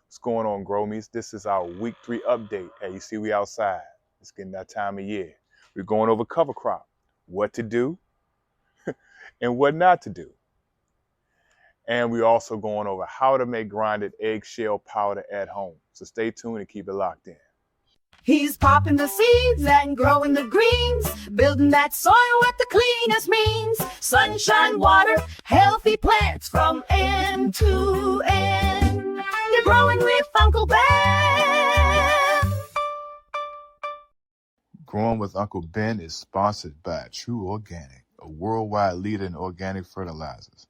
What's going on, Gromies? This is our week 3 update. Hey, you see we outside. It's getting that time of year. We're going over cover crop, what to do and what not to do. And we're also going over how to make grinded eggshell powder at home. So stay tuned and keep it locked in. He's popping the seeds and growing the greens, building that soil with the cleanest means. Sunshine, water, healthy plants from end to end. You're growing with Uncle Ben. Growing with Uncle Ben is sponsored by True Organic, a worldwide leader in organic fertilizers.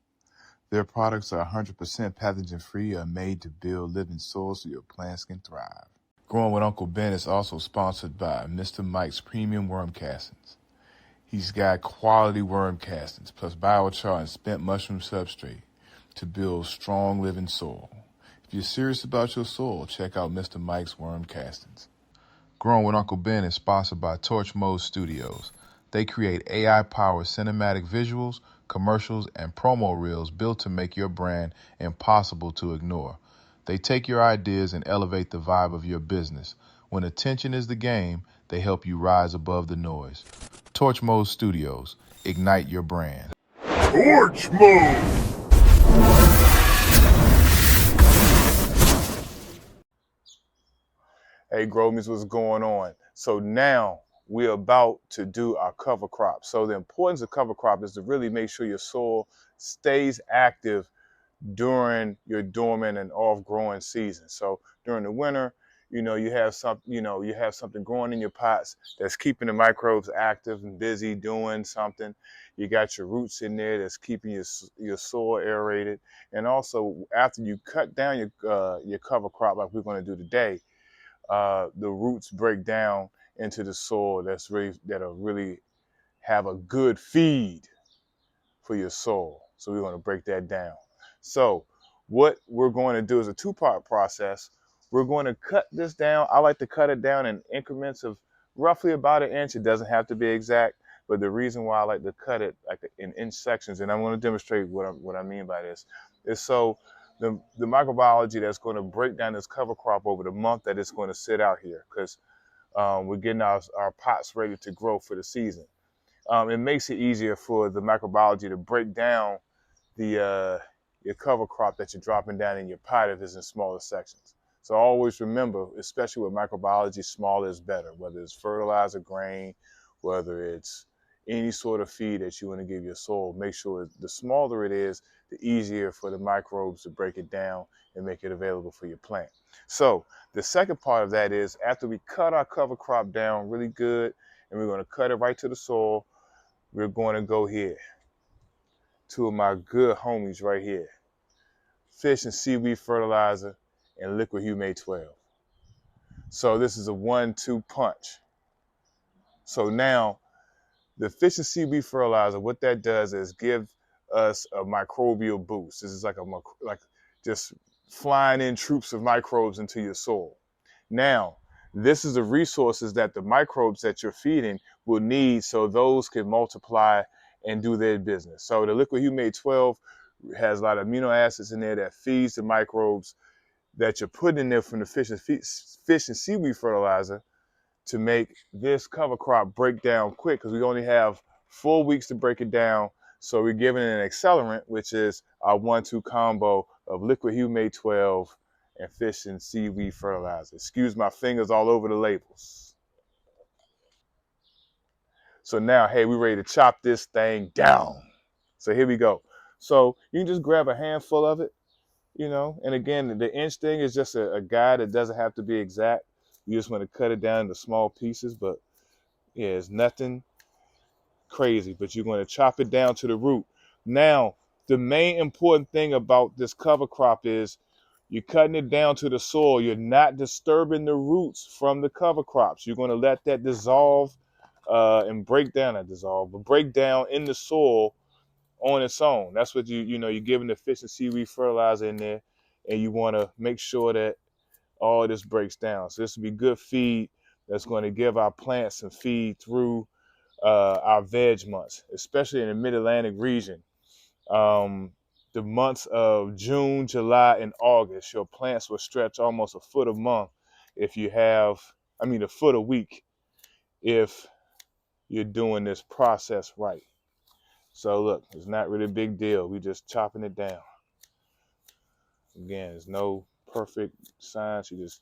Their products are 100% pathogen-free and made to build living soil so your plants can thrive. Growing with Uncle Ben is also sponsored by Mr. Mike's Premium Worm Castings. He's got quality worm castings plus biochar and spent mushroom substrate to build strong living soil. If you're serious about your soil, check out Mr. Mike's Worm Castings. Growing with Uncle Ben is sponsored by Torch Mode Studios. They create AI-powered cinematic visuals, commercials, and promo reels built to make your brand impossible to ignore. They take your ideas and elevate the vibe of your business. When attention is the game, they help you rise above the noise. Torch Mode Studios. Ignite your brand. Torch Mode! Hey, Gromies, what's going on? So now we're about to do our cover crop. So the importance of cover crop is to really make sure your soil stays active during your dormant and off growing season. So during the winter, you have something growing in your pots that's keeping the microbes active and busy doing something. You got your roots in there that's keeping your soil aerated. And also after you cut down your cover crop like we're going to do today, the roots break down into the soil that'll really have a good feed for your soil. So we're going to break that down. So what we're going to do is a two-part process. We're going to cut this down. I like to cut it down in increments of roughly about 1 inch. It doesn't have to be exact, but the reason why I like to cut it like in inch sections, and I'm going to demonstrate what I mean by this, is so the microbiology that's going to break down this cover crop over the month that it's going to sit out here, because we're getting our pots ready to grow for the season. It makes it easier for the microbiology to break down your cover crop that you're dropping down in your pot if it's in smaller sections. So always remember, especially with microbiology, smaller is better, whether it's fertilizer, grain, whether it's any sort of feed that you want to give your soil. Make sure the smaller it is, the easier for the microbes to break it down and make it available for your plant. So the second part of that is after we cut our cover crop down really good, and we're going to cut it right to the soil, we're going to go here. Two of my good homies right here, fish and seaweed fertilizer and liquid humate 12. So this is a 1-2 punch. So now the fish and seaweed fertilizer, what that does is give us a microbial boost. This is like just flying in troops of microbes into your soil. Now, this is the resources that the microbes that you're feeding will need so those can multiply and do their business. So the liquid humate 12 has a lot of amino acids in there that feeds the microbes that you're putting in there from the fish and seaweed fertilizer to make this cover crop break down quick, because we only have 4 weeks to break it down. So we're giving it an accelerant, which is our 1-2 combo of liquid humate 12 and fish and seaweed fertilizer. Excuse my fingers all over the labels. So now, hey, we're ready to chop this thing down. So here we go. So you can just grab a handful of it, and again, the inch thing is just a guide. It doesn't have to be exact. You just want to cut it down into small pieces, but yeah, it's nothing crazy, but you're going to chop it down to the root. Now, the main important thing about this cover crop is you're cutting it down to the soil. You're not disturbing the roots from the cover crops. You're going to let that dissolve and break down in the soil on its own. That's what you're giving the fish and seaweed fertilizer in there, and you want to make sure that all this breaks down. So this will be good feed that's going to give our plants some feed through our veg months, especially in the mid-Atlantic region. the months of June, July, and August, your plants will stretch almost a foot a month if you have, a foot a week if you're doing this process right. So look, it's not really a big deal. We just chopping it down. Again, there's no perfect science. You're just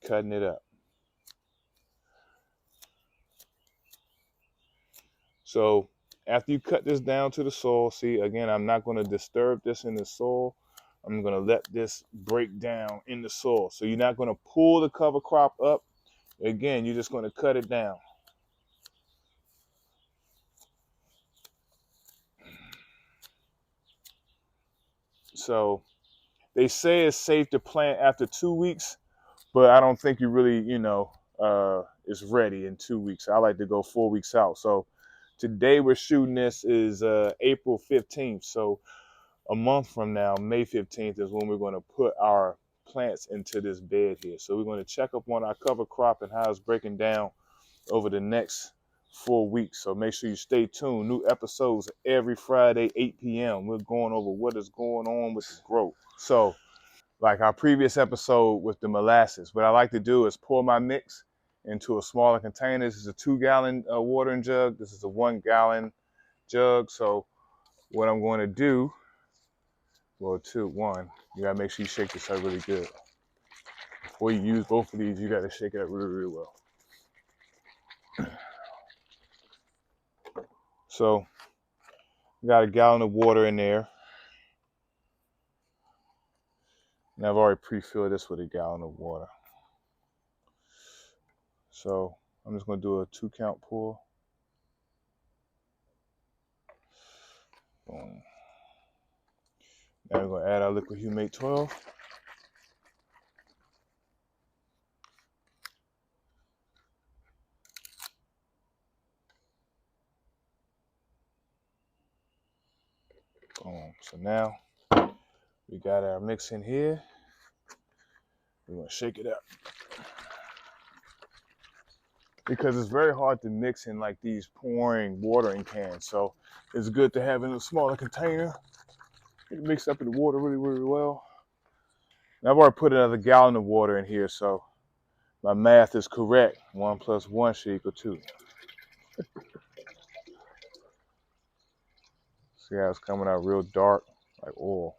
cutting it up. So after you cut this down to the soil, see, again, I'm not going to disturb this in the soil. I'm going to let this break down in the soil. So you're not going to pull the cover crop up. Again, you're just going to cut it down. So they say it's safe to plant after 2 weeks, but I don't think you really, is ready in 2 weeks. I like to go 4 weeks out. So today we're shooting this is April 15th. So a month from now, May 15th, is when we're going to put our plants into this bed here. So we're going to check up on our cover crop and how it's breaking down over the next 4 weeks. So make sure you stay tuned. New episodes every Friday, 8 p.m. We're going over what is going on with the growth. So like our previous episode with the molasses, what I like to do is pour my mix into a smaller container. This is a 2-gallon watering jug. This is a 1-gallon jug. So what I'm going to do, well, you gotta make sure you shake this up really good. Before you use both of these, you gotta shake it up really, really well. So, got a gallon of water in there. And I've already pre-filled this with a gallon of water. So, I'm just gonna do a 2-count pour. Boom. Now we're gonna add our liquid humate 12. Boom. So now we got our mix in here. We're gonna shake it up. Because it's very hard to mix in like these pouring watering cans. So it's good to have in a smaller container. It mixes up in the water really, really well. Now I've already put another gallon of water in here, so my math is correct. 1 + 1 should equal 2. See how it's coming out real dark, like oil.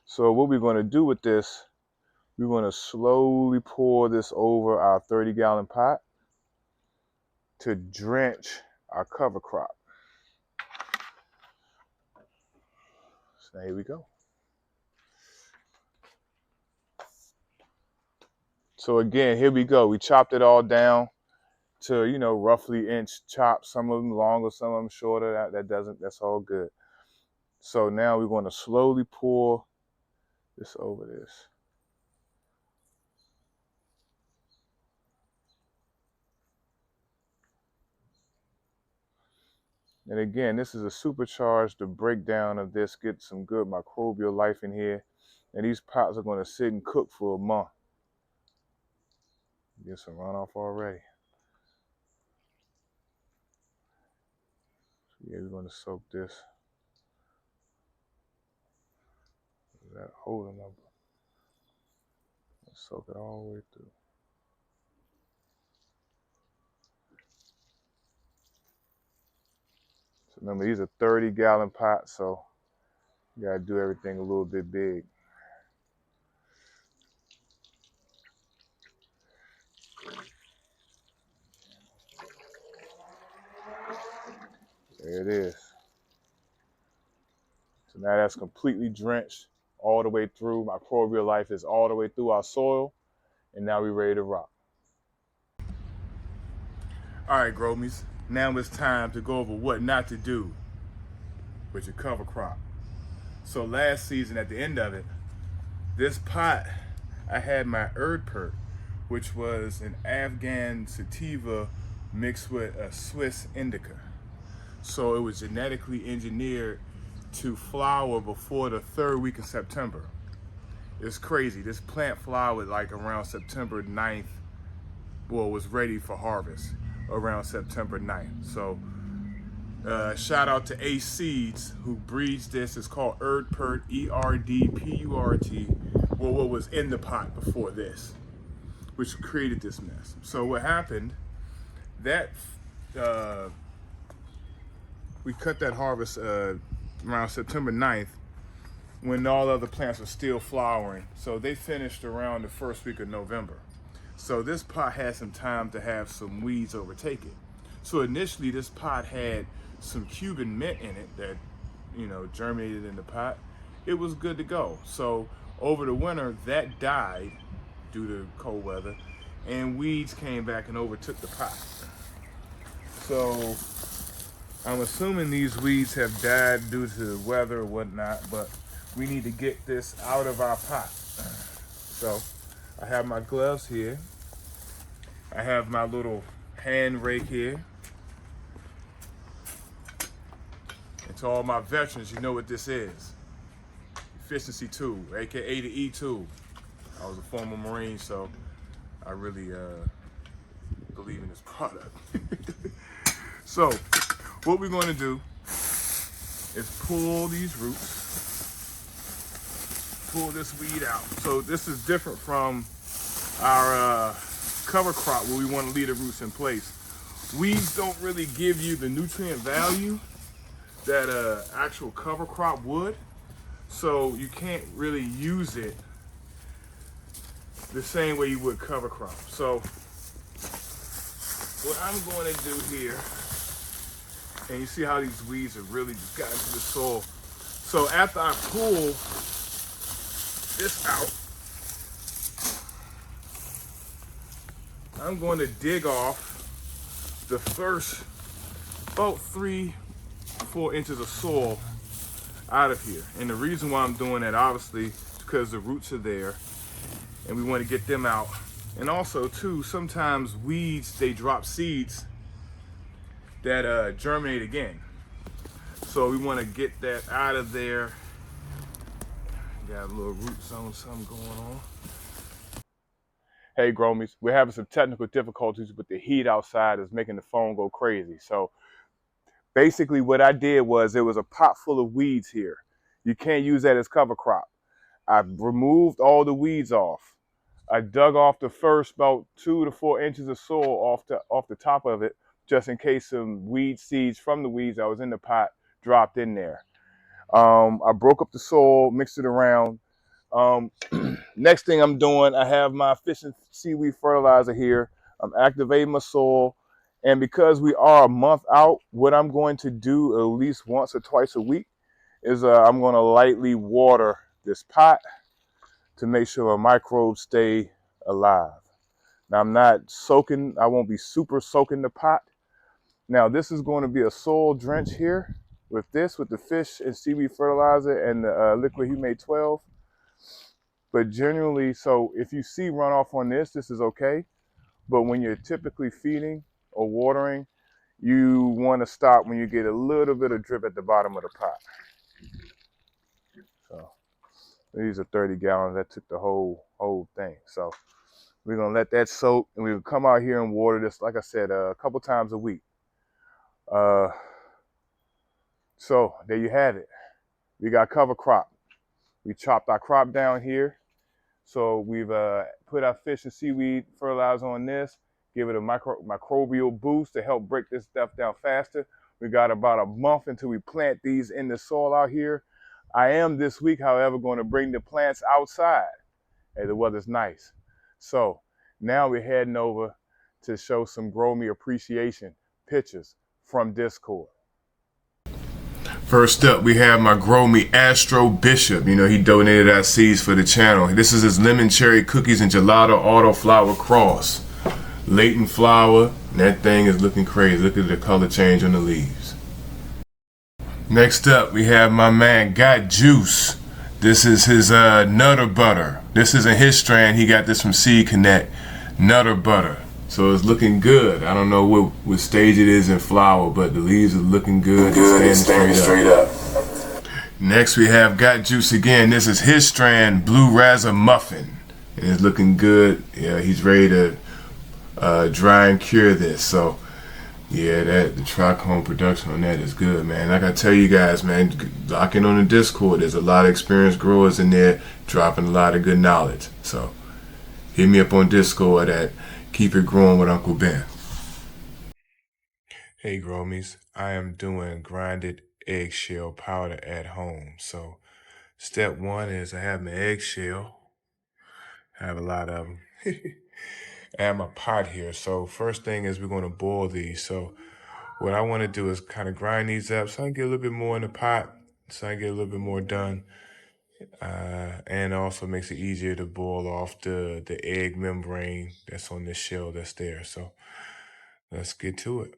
So what we're going to do with this, we're going to slowly pour this over our 30-gallon pot to drench our cover crop. So here we go. So again, here we go. We chopped it all down to, roughly inch chops. Some of them longer, some of them shorter. That's all good. So now we're going to slowly pour this over this. And again, this is a supercharged the breakdown of this, get some good microbial life in here. And these pots are going to sit and cook for a month. Get some runoff already. So yeah, we're going to soak this. That holding up. Soak it all the way through. So remember, these are 30-gallon pots, so you gotta do everything a little bit big. There it is. So now that's completely drenched all the way through. Microbial life is all the way through our soil, and now we're ready to rock. All right, Gromies, now it's time to go over what not to do with your cover crop. So last season, at the end of it, this pot, I had my Erdpert, which was an Afghan sativa mixed with a Swiss indica. So it was genetically engineered to flower before the 3rd week of September. It's crazy. This plant flowered like around September 9th well, was ready for harvest around September 9th. So shout out to Ace Seeds who breeds this. It's called Erdpurt, Erdpurt. Well, what was in the pot before this, which created this mess. So what happened, that we cut that harvest around September 9th when all other plants are still flowering. So they finished around the first week of November. So this pot had some time to have some weeds overtake it. So initially this pot had some Cuban mint in it that, you know, germinated in the pot. It was good to go. So over the winter that died due to cold weather, and weeds came back and overtook the pot. So I'm assuming these weeds have died due to the weather or whatnot, but we need to get this out of our pot. So I have my gloves here. I have my little hand rake here. And to all my veterans, you know what this is. Efficiency tool, AKA the E tool. I was a former Marine, so I really believe in this product. So what we're going to do is pull these roots, pull this weed out. So this is different from our cover crop where we want to leave the roots in place. Weeds don't really give you the nutrient value that actual cover crop would, so you can't really use it the same way you would cover crop. So what I'm going to do here, and you see how these weeds have really just gotten to the soil. So after I pull this out, I'm going to dig off the first about 3-4 inches of soil out of here. And the reason why I'm doing that, obviously, is because the roots are there and we want to get them out. And also too, sometimes weeds, they drop seeds that germinate again. So we want to get that out of there. Got a little root zone, something going on. Hey Gromies, we're having some technical difficulties with the heat outside is making the phone go crazy. So basically what I did was, there was a pot full of weeds here. You can't use that as cover crop. I removed all the weeds off. I dug off the first about 2 to 4 inches of soil off the top of it, just in case some weed seeds from the weeds that was in the pot dropped in there. I broke up the soil, mixed it around. Next thing I'm doing, I have my fish and seaweed fertilizer here. I'm activating my soil. And because we are a month out, what I'm going to do at least once or twice a week is I'm going to lightly water this pot to make sure my microbes stay alive. Now I'm not soaking, I won't be super soaking the pot. Now this is going to be a soil drench here with the fish and seaweed fertilizer and the liquid humate 12. But generally, so if you see runoff on this is okay. But when you're typically feeding or watering, you want to stop when you get a little bit of drip at the bottom of the pot. So these are 30 gallons. That took the whole thing. So we're going to let that soak, and we'll come out here and water this, like I said, a couple times a week. So there you have it. We got cover crop. We chopped our crop down here. So we've put our fish and seaweed fertilizer on this, give it a microbial boost to help break this stuff down faster. We got about a month until we plant these in the soil out here. I am this week, however, going to bring the plants outside as the weather's nice. So now we're heading over to show some Grow Me appreciation pictures from Discord. First up, we have my Grow Me Astro Bishop. You know, he donated our seeds for the channel. This is his lemon cherry cookies and gelato auto flower cross. Latent flower, and that thing is looking crazy. Look at the color change on the leaves. Next up, we have my man Got Juice. This is his Nutter Butter. This isn't his strand. He got this from Seed Connect. Nutter Butter. So it's looking good. I don't know what stage it is in flower, but the leaves are looking good. It's standing straight up. Next we have Got Juice again. This is his strand, Blue Razor Muffin. And it's looking good. Yeah, he's ready to dry and cure this. So yeah, the trichome production on that is good, man. Like I tell you guys, man, lock in on the Discord. There's a lot of experienced growers in there dropping a lot of good knowledge. So hit me up on Discord at Keep It Growing with Uncle Ben. Hey, Gromies, I am doing grinded eggshell powder at home. So step one is I have my eggshell. I have a lot of them. I have my pot here. So first thing is we're going to boil these. So what I want to do is kind of grind these up so I can get a little bit more in the pot, so I can get a little bit more done. And also makes it easier to boil off the egg membrane that's on the shell that's there. So let's get to it.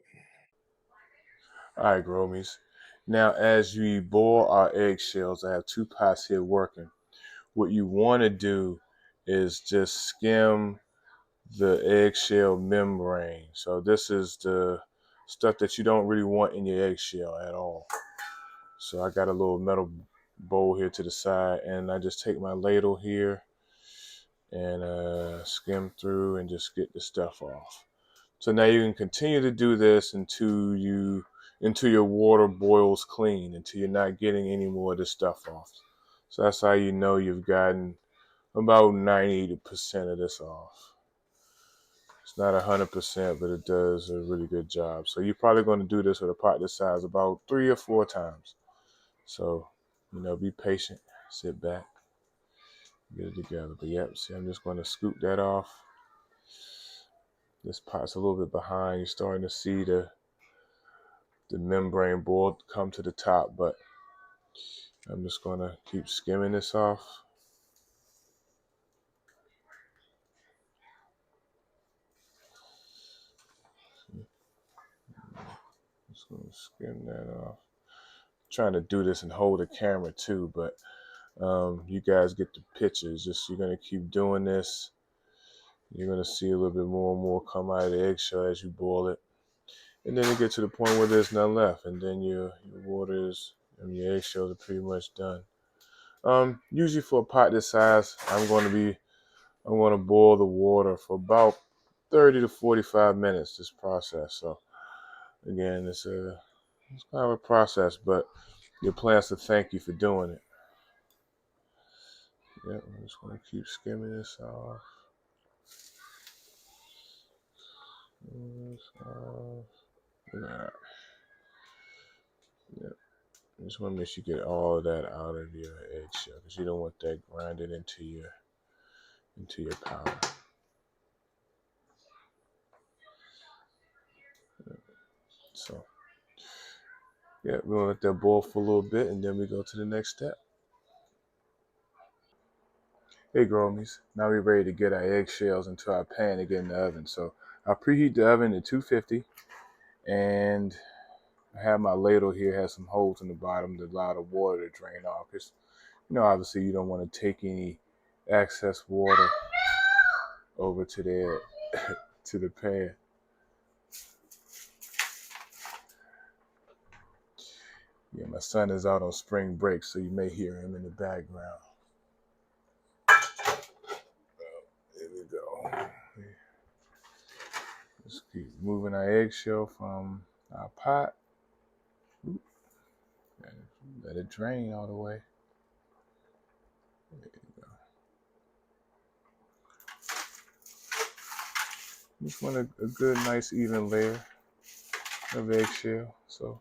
All right, Gromies. Now, as we boil our eggshells, I have two pots here working. What you want to do is just skim the eggshell membrane. So this is the stuff that you don't really want in your eggshell at all. So I got a little metal bowl here to the side, and I just take my ladle here and skim through and just get the stuff off. So now you can continue to do this until your water boils clean, until you're not getting any more of this stuff off. So that's how you know you've gotten about 90% of this off. It's not 100%, but it does a really good job. So you're probably going to do this with a pot this size about 3 or 4 times. So, be patient, sit back, get it together. But yep, see, I'm just going to scoop that off. This pot's a little bit behind. You're starting to see the membrane board come to the top, but I'm just going to keep skimming this off. Just going to skim that off. I'm trying to do this and hold the camera too, but you guys get the pictures. Just you're going to keep doing this. You're going to see a little bit more and more come out of the eggshell as you boil it. And then you get to the point where there's none left, and then your waters and your eggshells are pretty much done. Usually for a pot this size, I'm going to boil the water for about 30 to 45 minutes. This process. So again, it's kind of a process, but your plants will thank you for doing it. Yep, I'm just going to keep skimming this off. Right. Yep. I just want to make sure you get all of that out of your eggshell because you don't want that grinded into your powder. So, yeah, we're gonna let that boil for a little bit, and then we go to the next step. Hey, Gromies, now we're ready to get our eggshells into our pan to get in the oven. So I'll preheat the oven to 250, and I have my ladle here, has some holes in the bottom to allow the water to drain off. Because, obviously you don't want to take any excess water over to the pan. Yeah, my son is out on spring break, so you may hear him in the background. There we go. Just keep moving our eggshell from our pot. Oop. Let it drain all the way. There you go. Just want a good, nice, even layer of eggshell. So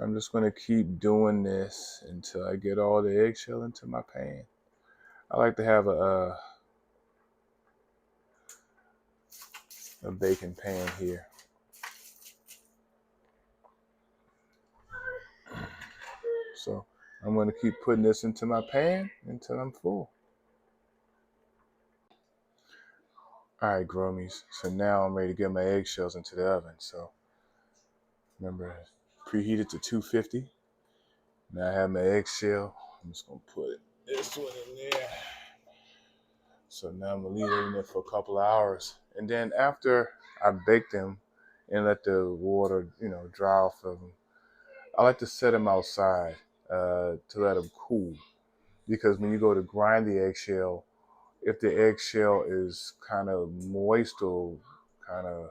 I'm just going to keep doing this until I get all the eggshell into my pan. I like to have a baking pan here. So I'm going to keep putting this into my pan until I'm full. All right, Gromies. So now I'm ready to get my eggshells into the oven. So remember, preheated to 250. Now I have my eggshell. I'm just going to put this one in there. So now I'm going to leave it in there for a couple of hours. And then after I bake them and let the water, dry off of them, I like to set them outside to let them cool. Because when you go to grind the eggshell, if the eggshell is kind of moist or kind of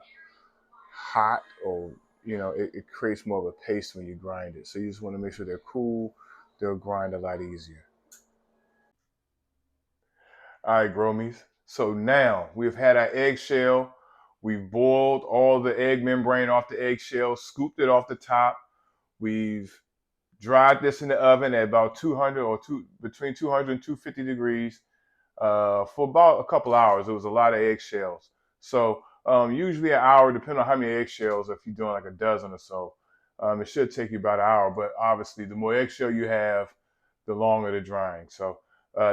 hot, or it creates more of a paste when you grind it. So you just want to make sure they're cool. They'll grind a lot easier. All right, Gromies. So now we've had our eggshell. We've boiled all the egg membrane off the eggshell, scooped it off the top. We've dried this in the oven at about 200 or between 200 and 250 degrees for about a couple hours. It was a lot of eggshells. So usually an hour, depending on how many eggshells, if you're doing like a dozen or so, it should take you about an hour. But obviously, the more eggshell you have, the longer the drying. So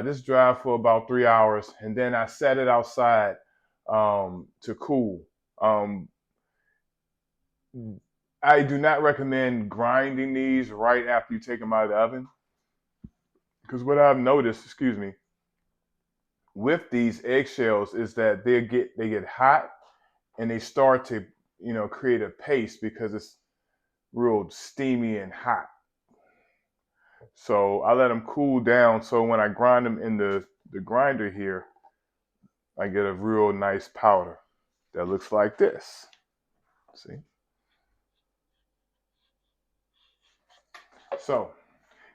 this dried for about 3 hours, and then I set it outside to cool. I do not recommend grinding these right after you take them out of the oven, because what I've noticed, with these eggshells is that they get hot and they start to create a paste because it's real steamy and hot. So I let them cool down, so when I grind them in the grinder here, I get a real nice powder that looks like this. See? So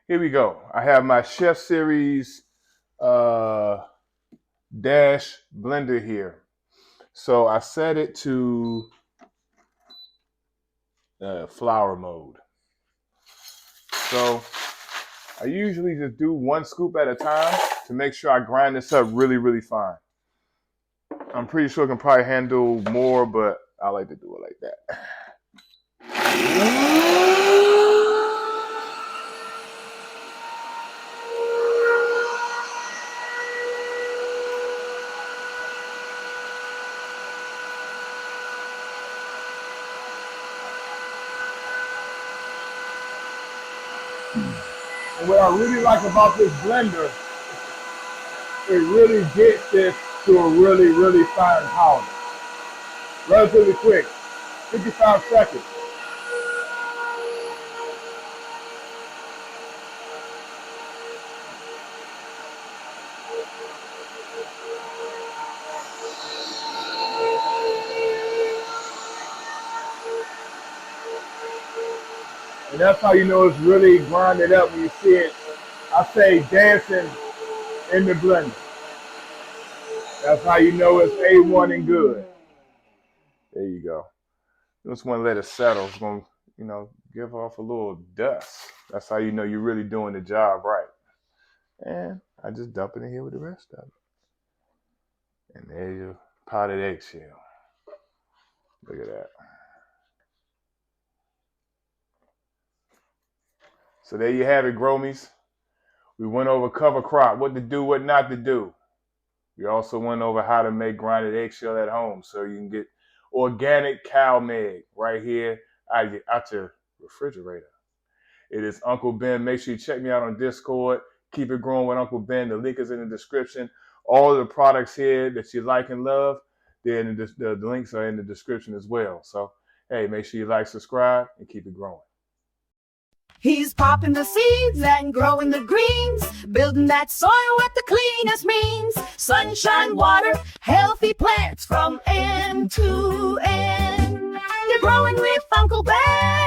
here we go. I have my Chef Series Dash blender here. So I set it to flour mode. So I usually just do one scoop at a time to make sure I grind this up really, really fine. I'm pretty sure I can probably handle more, but I like to do it like that. And what I really like about this blender, it really gets this to a really, really fine powder. Relatively quick, 55 seconds. And that's how you know it's really grinded up when you see it, I say, dancing in the blender. That's how you know it's A1 and good. There you go. Just want to let it settle. It's going to, give off a little dust. That's how you know you're really doing the job right. And I just dump it in here with the rest of it. And there's your potted eggshell. Look at that. So there you have it, Gromies. We went over cover crop, what to do, what not to do. We also went over how to make grinded eggshell at home, so you can get organic cow milk right here out your refrigerator. It is Uncle Ben. Make sure you check me out on Discord. Keep it growing with Uncle Ben. The link is in the description. All of the products here that you like and love, the links are in the description as well. So, hey, make sure you like, subscribe, and keep it growing. He's popping the seeds and growing the greens, building that soil with the cleanest means. Sunshine, water, healthy plants from end to end. You're growing with Uncle Ben.